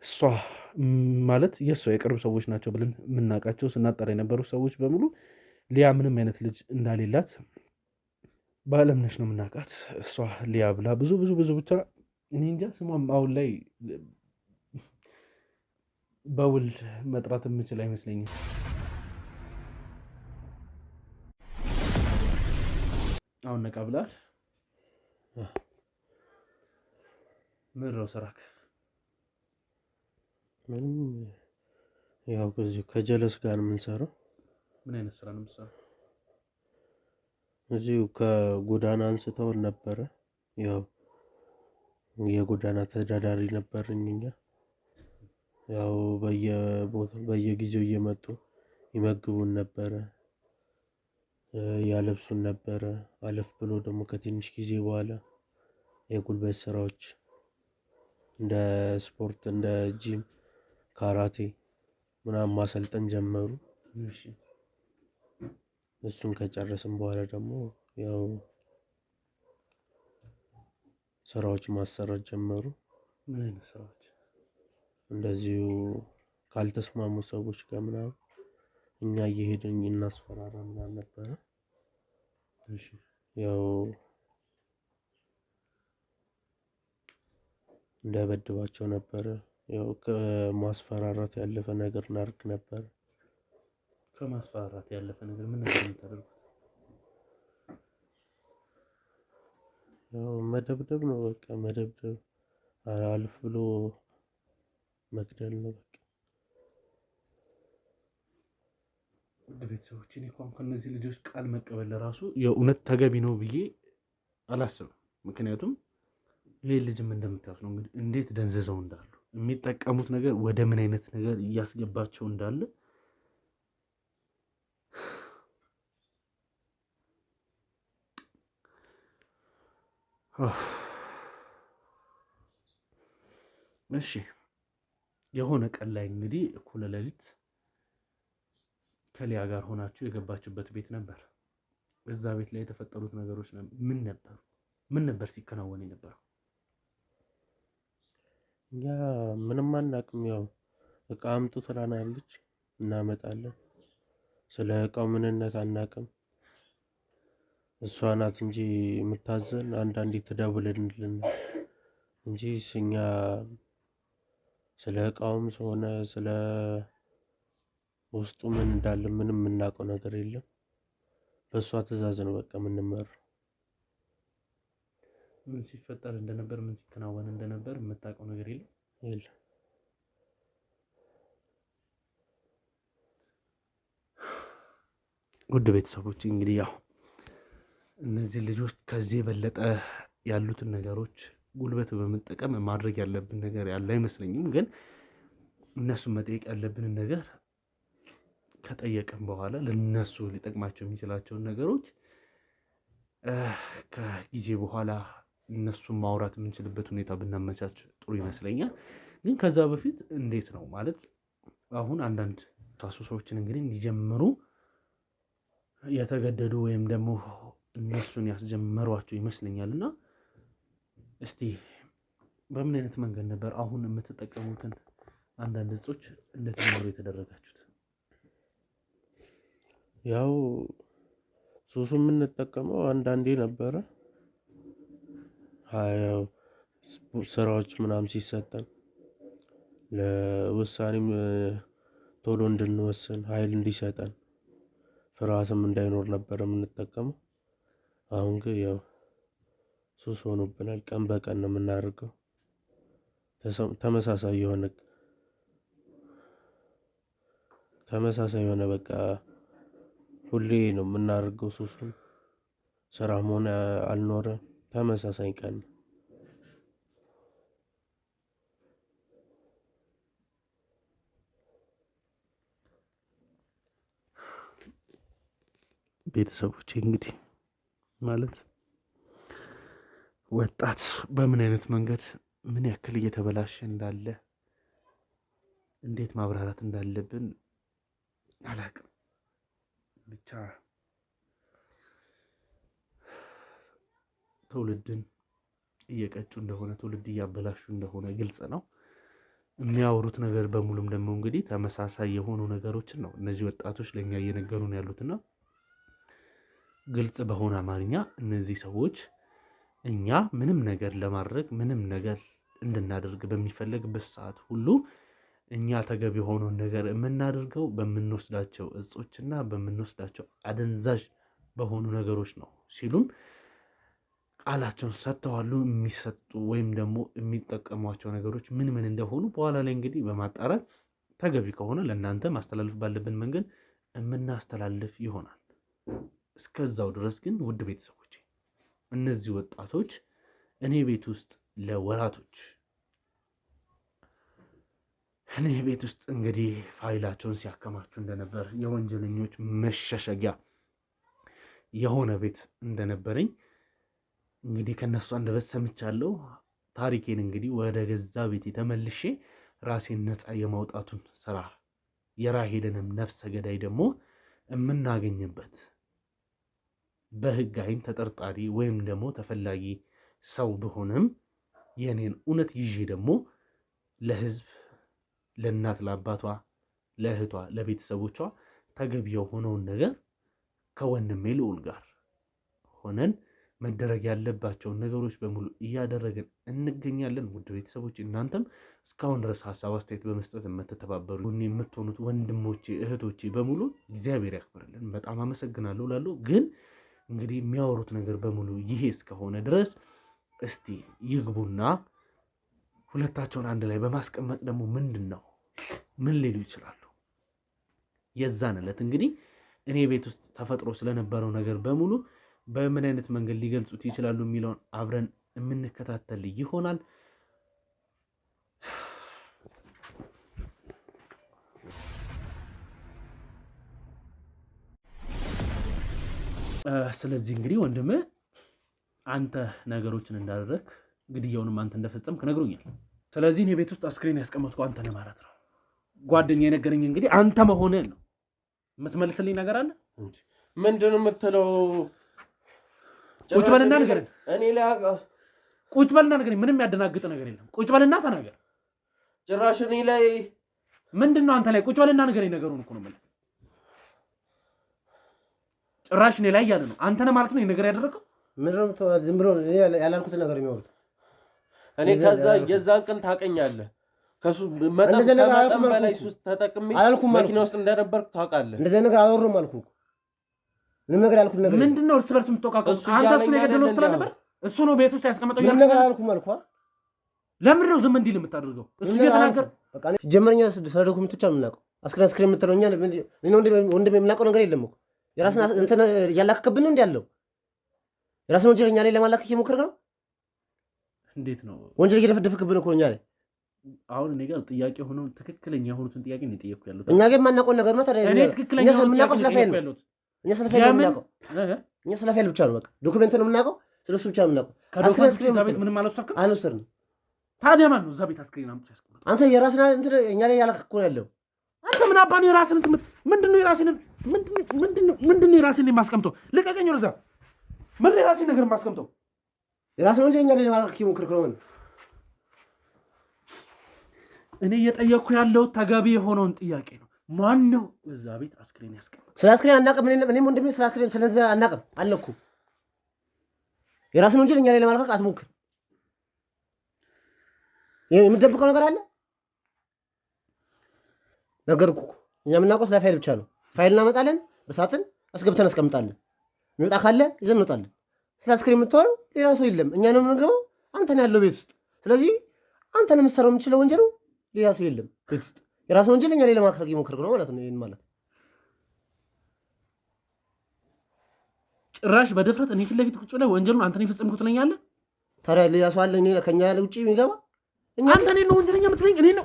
እሷ ማለት የእሷ የቅርብ ሰዎች ናቸው ብለን የምናውቃቸው ስናጠራ የነበሩ ሰዎች በሙሉ ሊያ ምንም አይነት ልጅ እንዳሌላት በአለምነሽ ነው የምናውቃት። እሷ ሊያ ብላ ብዙ ብቻ እኔ እንጃ ስሟም አሁን ላይ በውል መጥራት የምችል አይመስለኝም። አሁን ነቃ ብላል። ምን ነው ስራክ? ምንም ያው ከዚህ ከጀለስ ጋር የምንሰራው። ምን አይነት ስራ ነው የምትሰራው? እዚሁ ከጎዳና አንስተውን ነበረ። ያው የጎዳና ተዳዳሪ ነበርን እኛ። ያው በየጊዜው እየመጡ ይመግቡን ነበረ፣ ያለብሱን ነበረ። አለፍ ብሎ ደግሞ ከትንሽ ጊዜ በኋላ የጉልበት ስራዎች እንደ ስፖርት እንደ ጂም፣ ካራቴ ምናምን ማሰልጠን ጀመሩ። እሱን ከጨረስን በኋላ ደግሞ ያው ስራዎች ማሰራት ጀመሩ። ምን አይነት ስራዎች? እንደዚሁ ካልተስማሙ ሰዎች ጋር ምናምን እኛ እየሄድን እናስፈራራ ምናምን ነበረ። እሺ ያው እንደበድባቸው ነበረ። ያው ከማስፈራራት ያለፈ ነገር እናድርግ ነበር። ከማስፈራራት ያለፈ ነገር ምን ነበር የምታደርጉት? ያው መደብደብ ነው በቃ መደብደብ፣ አልፍ ብሎ መግደል ነው በቃ። ቤተሰቦች እኔ እንኳን ከነዚህ ልጆች ቃል መቀበል ለራሱ የእውነት ተገቢ ነው ብዬ አላስብም። ምክንያቱም ይሄ ልጅም እንደምታዩት ነው እንግዲህ እንዴት ደንዝዘው እንዳሉ የሚጠቀሙት ነገር ወደ ምን አይነት ነገር እያስገባቸው እንዳለ እሺ የሆነ ቀን ላይ እንግዲህ እኩለ ሌሊት ከሊያ ጋር ሆናችሁ የገባችበት ቤት ነበር። እዛ ቤት ላይ የተፈጠሩት ነገሮች ምን ነበሩ? ምን ነበር ሲከናወን የነበረው? ያ ምንም አናውቅም። ያው እቃ አምጡ ትላናለች፣ እናመጣለን። ስለ እቃው ምንነት አናውቅም። እሷ ናት እንጂ የምታዘን፣ አንዳንዴ ትደውልልን እንጂ እኛ ስለ እቃውም ሆነ ስለ ውስጡ ምን እንዳለ ምንም የምናውቀው ነገር የለም። በእሷ ትእዛዝ ነው በቃ የምንመራው። ምን ሲፈጠር እንደነበር ምን ሲከናወን እንደነበር የምታውቀው ነገር የለም። ውድ ቤተሰቦች እንግዲህ ያው እነዚህ ልጆች ከዚህ የበለጠ ያሉትን ነገሮች ጉልበት በመጠቀም ማድረግ ያለብን ነገር ያለ አይመስለኝም። ግን እነሱን መጠየቅ ያለብንን ነገር ከጠየቅን በኋላ ለነሱ ሊጠቅማቸው የሚችላቸውን ነገሮች ከጊዜ በኋላ እነሱን ማውራት የምንችልበት ሁኔታ ብናመቻች ጥሩ ይመስለኛል። ግን ከዛ በፊት እንዴት ነው ማለት አሁን አንዳንድ ሰዎችን እንግዲህ እንዲጀምሩ የተገደዱ ወይም ደግሞ እነሱን ያስጀመሯቸው ይመስለኛል። እና እስቲ በምን አይነት መንገድ ነበር አሁን የምትጠቀሙትን አንዳንድ እጾች እንድትጀምሩ የተደረጋችሁት? ያው ሱሱ የምንጠቀመው አንዳንዴ ነበረ። ያው ስራዎች ምናምን ሲሰጠን ለውሳኔም ቶሎ እንድንወስን ኃይል እንዲሰጠን ፍርሃትም እንዳይኖር ነበር የምንጠቀመው። አሁን ግን ያው ሱስ ሆኖብናል። ቀን በቀን ነው የምናደርገው። ተመሳሳይ የሆነ በቃ ሁሌ ነው የምናደርገው ሱሱን። ስራም ሆነ አልኖረ ተመሳሳይ ቀን ነው። ቤተሰቦቼ እንግዲህ ማለት ወጣት በምን አይነት መንገድ ምን ያክል እየተበላሸ እንዳለ እንዴት ማብራራት እንዳለብን አላውቅም። ብቻ ትውልድን እየቀጩ እንደሆነ ትውልድ እያበላሹ እንደሆነ ግልጽ ነው። የሚያወሩት ነገር በሙሉም ደግሞ እንግዲህ ተመሳሳይ የሆኑ ነገሮችን ነው እነዚህ ወጣቶች ለኛ እየነገሩን ያሉትና ግልጽ በሆነ አማርኛ እነዚህ ሰዎች እኛ ምንም ነገር ለማድረግ ምንም ነገር እንድናደርግ በሚፈለግበት ሰዓት ሁሉ እኛ ተገቢ የሆነውን ነገር የምናደርገው በምንወስዳቸው እጾችና በምንወስዳቸው አደንዛዥ በሆኑ ነገሮች ነው ሲሉን ቃላቸውን ሰጥተዋል። የሚሰጡ ወይም ደግሞ የሚጠቀሟቸው ነገሮች ምን ምን እንደሆኑ በኋላ ላይ እንግዲህ በማጣራት ተገቢ ከሆነ ለእናንተ ማስተላለፍ ባለብን መንገድ የምናስተላልፍ ይሆናል። እስከዛው ድረስ ግን ውድ ቤተሰቦች እነዚህ ወጣቶች እኔ ቤት ውስጥ ለወራቶች እኔ ቤት ውስጥ እንግዲህ ፋይላቸውን ሲያከማቹ እንደነበር የወንጀለኞች መሸሸጊያ የሆነ ቤት እንደነበረኝ እንግዲህ ከነሱ አንደበት ሰምቻለሁ። ታሪኬን እንግዲህ ወደ ገዛ ቤቴ ተመልሼ ራሴን ነፃ የማውጣቱን ስራ የራሄልንም ነፍሰ ገዳይ ደግሞ የምናገኝበት በህግ አይን ተጠርጣሪ ወይም ደግሞ ተፈላጊ ሰው ብሆንም የኔን እውነት ይዤ ደግሞ ለህዝብ፣ ለእናት፣ ለአባቷ፣ ለእህቷ፣ ለቤተሰቦቿ ተገቢ የሆነውን ነገር ከወንድሜ ልዑል ጋር ሆነን መደረግ ያለባቸውን ነገሮች በሙሉ እያደረግን እንገኛለን። ውድ ቤተሰቦች እናንተም እስካሁን ድረስ ሀሳብ አስተያየት በመስጠት የምትተባበሩ የምትሆኑት ወንድሞቼ እህቶቼ በሙሉ እግዚአብሔር ያክብርልን፣ በጣም አመሰግናለሁ እላለሁ። ግን እንግዲህ የሚያወሩት ነገር በሙሉ ይሄ እስከሆነ ድረስ እስቲ ይግቡና ሁለታቸውን አንድ ላይ በማስቀመጥ ደግሞ ምንድን ነው ምን ሊሉ ይችላሉ? የዛን ዕለት እንግዲህ እኔ ቤት ውስጥ ተፈጥሮ ስለነበረው ነገር በሙሉ በምን አይነት መንገድ ሊገልጹት ይችላሉ የሚለውን አብረን የምንከታተል ይሆናል። ስለዚህ እንግዲህ ወንድም አንተ ነገሮችን እንዳደረክ ግድያውንም አንተ እንደፈጸምክ ነግሮኛል። ስለዚህ እኔ ቤት ውስጥ አስክሬን ያስቀመጥኩ አንተ ነህ ማለት ነው። ጓደኛዬ የነገረኝ እንግዲህ አንተ መሆንህን ነው። የምትመልስልኝ ነገር አለ? ምንድን ነው የምትለው? ቁጭ በልና ንገረኝ። እኔ ላይ ቁጭ በልና ንገረኝ። ምንም ያደናግጥ ነገር የለም። ቁጭ በልና ተናገር። ጭራሽ እኔ ላይ ምንድን ነው አንተ ላይ? ቁጭ በልና ንገረኝ። ነገሩን እኮ ነው የምልህ። ጭራሽ እኔ ላይ እያለ ነው። አንተ ነህ ማለት ነው ይሄን ነገር ያደረገው? ምንድን ነው ዝም ብሎ ያላልኩትን ነገር የሚያወሩት? እኔ ከዛ የዛን ቀን ታውቀኛለህ። ከሱ መጠን በላይ ሱስ ተጠቅሜ መኪና ውስጥ እንደነበርኩ ታውቃለህ። እንደዚህ ነገር አወሩም አልኩህ። ምንም ነገር ያልኩት ነገር ምንድን ነው? እርስ በርስ የምትወቃቀው አንተ እሱ ነው የገደለው ስትል ነበር። እሱ ነው ቤት ውስጥ ያስቀመጠው። ምንም ነገር አላልኩም አልኩህ። ለምን ነው ዝም እንዲል የምታደርገው? እሱ እየተናገረ በቃ ጀመረኛ ስለ ዶክመንቶች የምናውቀው አስክሬን የምትለው እኛ ወንድም የምናውቀው ነገር የለም እኮ። የራስን እንትን እያላከክብን ነው እንዲ ያለው የራስን ወንጀል እኛ ላይ ለማላከክ እየሞከርክ ነው። እንዴት ነው ወንጀል እየደፈደፍክብን እኮ እኛ ላይ። አሁን እኔ ጋር ጥያቄ ሆነው ትክክለኛ የሆኑትን ጥያቄ ነው የጠየቅኩ ያሉት። እኛ ግን የማናውቀው ነገር ነው ታዲያ። እኔ ትክክለኛ የምናውቀው ስለ ፋይል ነው። እኛ ስለ ፋይል ነው የምናውቀው። እኛ ስለ ፋይል ብቻ ነው በቃ ዶክመንት ነው የምናውቀው። ስለ እሱ ብቻ ነው የምናውቀው። አስክሬን ቤት ምንም አልወሰድክም? አልወሰድንም። ታዲያ ማን ነው እዛ ቤት አስክሬን አምጥቶ ያስቀመጠው? አንተ የራስን እንትን እኛ ላይ ያላከክ እኮ ነው ያለው። አንተ ምን አባን የራስን እንትን ምንድነው የራስን ምንድነው የራስን የማስቀምጠው? ልቀቀኝ ወደዛ። ምን የራስን ነገር የማስቀምጠው? የራስን ወንጀል እኛ ላይ ለማላከክ እየሞከርክ ነው። እኔ እየጠየቅኩ ያለው ተገቢ የሆነውን ጥያቄ ነው። ማን ነው እዛ ቤት አስክሬን ያስቀመጠው? ስለ አስክሬን አናውቅም። እኔም ወንድሜ ስለ አስክሬን ስለዚህ አናውቅም አለኩ። የራስን ወንጀል እኛ ላይ ለማላከክ አትሞክር። የምትደብቀው ነገር አለ? ነገርኩ እኮ እኛ የምናውቀው ስለ ፋይል ብቻ ነው። ፋይል እናመጣለን፣ በሳጥን አስገብተን አስቀምጣለን። የሚወጣ ካለ ይዘን እንወጣለን። ስለ አስክሬን የምትሆነው ሌላ ሰው የለም። እኛ ነው የምንገባው፣ አንተ ነው ያለው ቤት ውስጥ። ስለዚህ አንተ ነው የምትሰራው የምችለው ወንጀሉ ሌላ ሰው የለም ቤት ውስጥ። የራስ ወንጀል እኛ ላይ ለማክረግ እየሞከርክ ነው ማለት ነው። ይሄን ማለት ጭራሽ በድፍረት እኔ ፊት ለፊት ቁጭ ብለህ ወንጀሉን አንተ ነው የፈጸምኩት ትለኛለህ። ታዲያ ሌላ ሰው አለ ከኛ ያለ ውጪ የሚገባ? አንተ እኔን ነው ወንጀለኛ የምትለኝ? እኔ ነው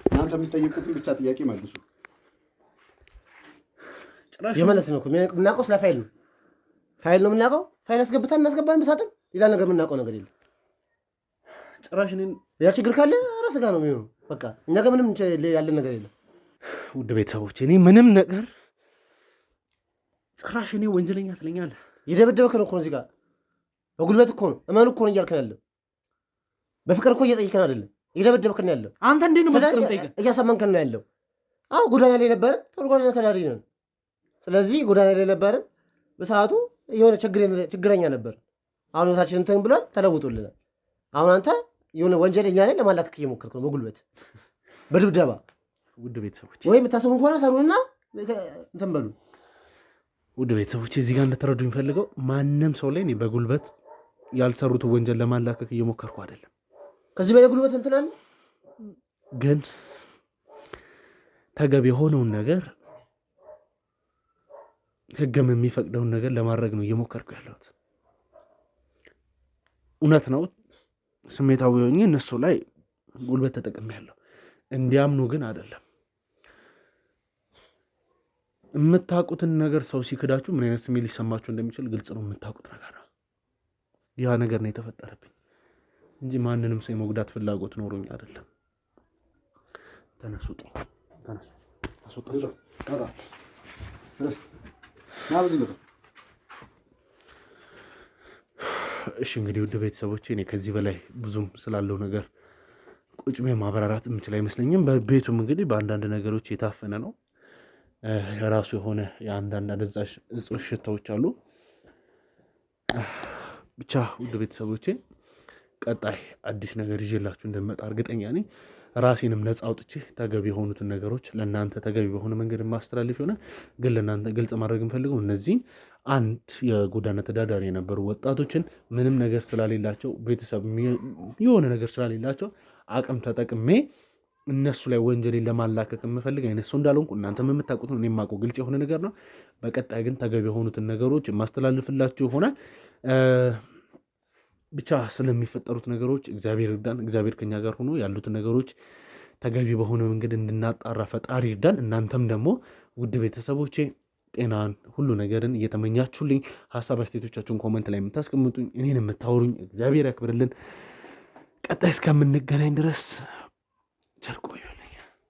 እናንተ የሚጠይቁትን ብቻ ጥያቄ መልሱ። የመለስ ነው የምናውቀው ስለ ፋይል ነው። ፋይል ነው የምናውቀው። ፋይል አስገብተን እናስገባን በሳጥን። ሌላ ነገር የምናውቀው ነገር የለም። ጭራሽ እኔን ያ ችግር ካለ ራስህ ጋር ነው የሚሆነው። በቃ እኛ ጋር ምንም ያለን ነገር የለም። ውድ ቤተሰቦች እኔ ምንም ነገር ጭራሽ እኔ ወንጀለኛ ትለኛለህ? እየደበደበክ ነው እኮ እዚህ ጋር በጉልበት እኮ ነው እመኑ እኮ ነው እያልከን ያለው። በፍቅር እኮ እየጠየቅን አይደለም፣ እየደበደበክን ያለው። አንተ እንዴት ነው በፍቅር የምጠይቀህ? እያሳመንከን ነው ያለው። አዎ ጎዳና ላይ ነበርን፣ ጎዳና ተዳዳሪ ነን። ስለዚህ ጎዳና ላይ ነበርን። በሰዓቱ የሆነ ችግረኛ ነበር። አሁን ህይወታችን እንትን ብሏል፣ ተለውጦልናል። አሁን አንተ የሆነ ወንጀል እኛ ላይ ለማላከክ እየሞከርክ ነው በጉልበት በድብደባ። ውድ ቤተሰቦች ወይ የምታስቡን ከሆነ ሰሩና እንትን በሉ። ውድ ቤተሰቦች እዚህ ጋር እንደተረዱ የሚፈልገው ማንም ሰው ላይ እኔ በጉልበት ያልሰሩትን ወንጀል ለማላከክ እየሞከርኩ አይደለም። ከዚህ በላይ ጉልበት እንትን አለ። ግን ተገቢ የሆነውን ነገር ህግም የሚፈቅደውን ነገር ለማድረግ ነው እየሞከርኩ ያለሁት። እውነት ነው ስሜታዊ ሆኜ እነሱ ላይ ጉልበት ተጠቅሜያለሁ። እንዲያምኑ ግን አይደለም። የምታውቁትን ነገር ሰው ሲክዳችሁ ምን አይነት ስሜት ሊሰማችሁ እንደሚችል ግልጽ ነው። የምታውቁት ነገር ነው። ያ ነገር ነው የተፈጠረብኝ እንጂ ማንንም ሰው የመጉዳት ፍላጎት ኖሮኝ አይደለም። ተነሱ፣ ተነሱ፣ አስወጣቸው። እሺ እንግዲህ ውድ ቤተሰቦቼ እኔ ከዚህ በላይ ብዙም ስላለው ነገር ቁጭሜ ማብራራት የምችል አይመስለኝም። በቤቱም እንግዲህ በአንዳንድ ነገሮች የታፈነ ነው። የራሱ የሆነ የአንዳንድ አደንዛዥ እጾች ሽታዎች አሉ። ብቻ ውድ ቤተሰቦቼ ቀጣይ አዲስ ነገር ይዤላችሁ እንደመጣ እርግጠኛ ነኝ። ራሴንም ነፃ አውጥቼ ተገቢ የሆኑትን ነገሮች ለእናንተ ተገቢ በሆነ መንገድ ማስተላለፍ ይሆናል። ግን ለእናንተ ግልጽ ማድረግ የምፈልገው እነዚህን አንድ የጎዳና ተዳዳሪ የነበሩ ወጣቶችን ምንም ነገር ስላሌላቸው ቤተሰብ የሆነ ነገር ስላሌላቸው አቅም ተጠቅሜ እነሱ ላይ ወንጀሌን ለማላከክ የምፈልግ አይነት ሰው እንዳልሆንኩ እናንተም የምታውቁት ነው፣ እኔም የማውቀው ግልጽ የሆነ ነገር ነው። በቀጣይ ግን ተገቢ የሆኑትን ነገሮች የማስተላልፍላችሁ ይሆናል። ብቻ ስለሚፈጠሩት ነገሮች እግዚአብሔር ይርዳን። እግዚአብሔር ከኛ ጋር ሆኖ ያሉትን ነገሮች ተገቢ በሆነ መንገድ እንድናጣራ ፈጣሪ ይርዳን። እናንተም ደግሞ ውድ ቤተሰቦቼ ጤናን ሁሉ ነገርን እየተመኛችሁልኝ ሀሳብ አስተያየቶቻችሁን ኮመንት ላይ የምታስቀምጡኝ እኔን የምታወሩኝ እግዚአብሔር ያክብርልን። ቀጣይ እስከምንገናኝ ድረስ ቸር ቆዩ።